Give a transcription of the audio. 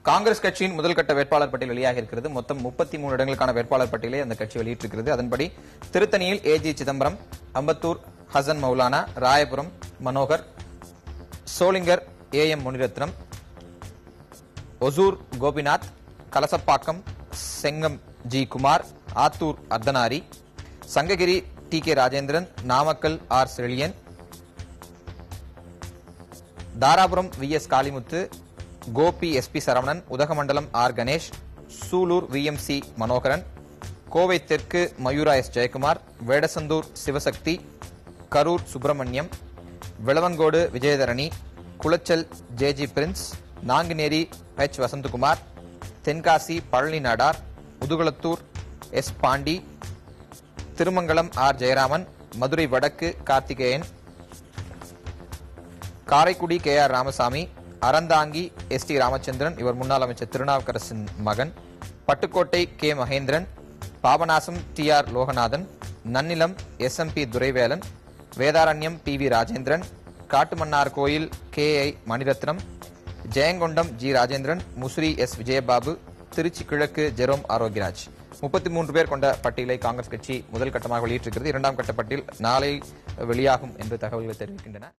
காங்கிரஸ் கட்சியின் முதல் கட்ட வேட்பாளர் பட்டியல் வெளியாக இருக்கிறது. மொத்தம் 33 இடங்களுக்கான வேட்பாளர் பட்டியலை அந்த கட்சி வெளியிட்டிருக்கிறது. அதன்படி திருத்தணியில் A G Chidambaram, Ambattur Hasan Maulana, Royapuram Manohar, Sholinghur A M Munirathnam, Hosur Gopinath, Kalasapakkam Chengam G Kumar, Attur Arthanari, Sankagiri T K Rajendran, Namakkal R Chezhiyan, Dharapuram V S Kalimuthu, Gobi S P Saravanan, Udhagamandalam R Ganesh, Sulur V M C Manoharan, Kovai தெற்கு Mayura S Jayakumar, Vedasandur Sivasakthi, Karur Subramaniam, Vilavancode Vijayadharani, Colachel J G Prince, Nanguneri H Vasanthakumar, Tenkasi Palani Nadar, Mudukulathur S Pandi, Thirumangalam R Jayaraman, Madurai வடக்கு Karthikeyan, Karaikudi K R Ramasamy, Aranthangi S T Ramachandran, இவர் முன்னாள் அமைச்சர் திருநாவுக்கரசின் மகன், Pattukkottai K Mahendran, Papanasam T R Loganathan, Nannilam S M P Duraivelan, Vedaranyam P V Rajendran, Kattumannar Koil K I Maniratnam, Jayankondam G Rajendran, Musiri S Vijayababu, Tiruchi கிழக்கு Jerome Arokiyaraj. 33 பேர் கொண்ட பட்டியலை காங்கிரஸ் கட்சி முதல் கட்டமாக வெளியிட்டிருக்கிறது. இரண்டாம் கட்ட பட்டியல் நாளை வெளியாகும் என்று தகவல்கள் தெரிவிக்கின்றன.